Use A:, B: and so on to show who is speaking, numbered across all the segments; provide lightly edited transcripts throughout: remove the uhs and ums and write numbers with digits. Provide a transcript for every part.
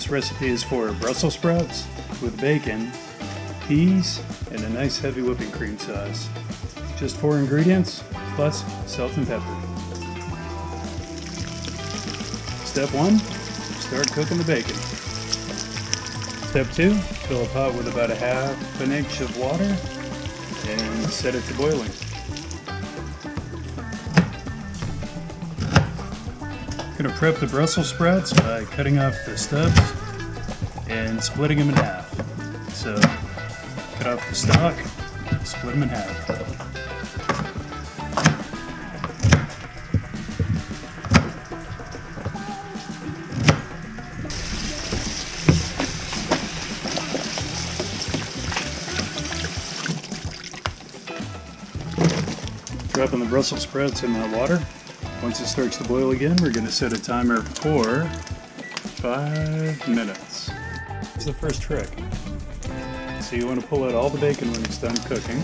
A: This recipe is for Brussels sprouts with bacon, peas, and a nice heavy whipping cream sauce. Just 4 ingredients, plus salt and pepper. Step 1, start cooking the bacon. Step 2, fill a pot with about 1/2 inch of water and set it to boiling. I'm going to prep the Brussels sprouts by cutting off the stubs and splitting them in half. So, cut off the stalk, split them in half. Dropping the Brussels sprouts in that water. Once it starts to boil again, we're going to set a timer for 5 minutes. That's the first trick. So you want to pull out all the bacon when it's done cooking.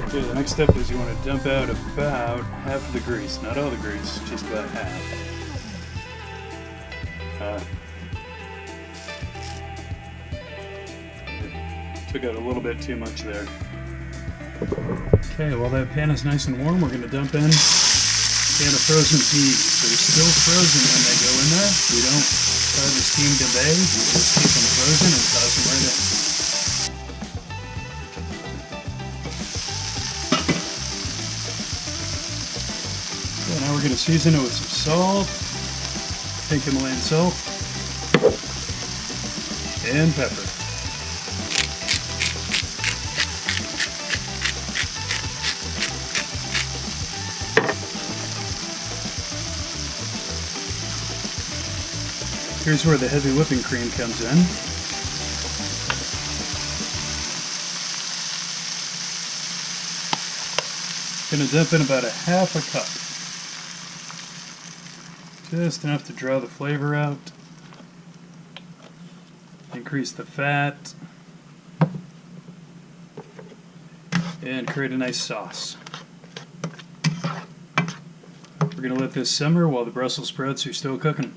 A: Okay, the next step is you want to dump out about half of the grease. Not all the grease, just about half. Took out a little bit too much there. Okay, while that pan is nice and warm, we're going to dump in a can of frozen peas. They're still frozen when they go in there. We don't try to steam to bay, we just keep them frozen and toss them right in. Okay, now we're going to season it with some salt, pink Himalayan salt, and pepper. Here's where the heavy whipping cream comes in. Gonna dump in about 1/2 cup. Just enough to draw the flavor out. Increase the fat. And create a nice sauce. We're gonna let this simmer while the Brussels sprouts are still cooking.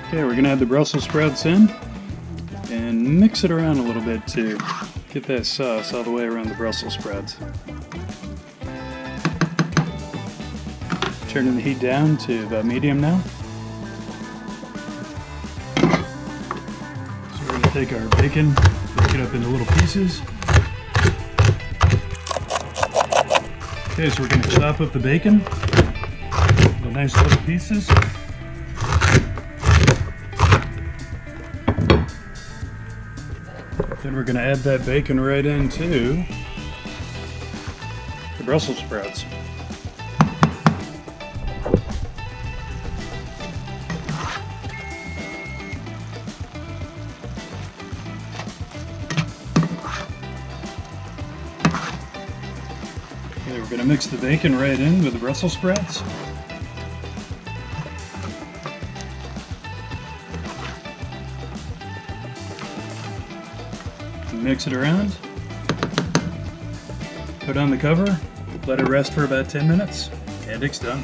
A: Okay, we're going to add the Brussels sprouts in and mix it around a little bit to get that sauce all the way around the Brussels sprouts. Turning the heat down to about medium now. So we're going to take our bacon, break it up into little pieces. Okay, so we're going to chop up the bacon into nice little pieces. Then we're going to add that bacon right into the Brussels sprouts. Okay, we're going to mix the bacon right in with the Brussels sprouts. Mix it around, put on the cover, let it rest for about 10 minutes, and it's done.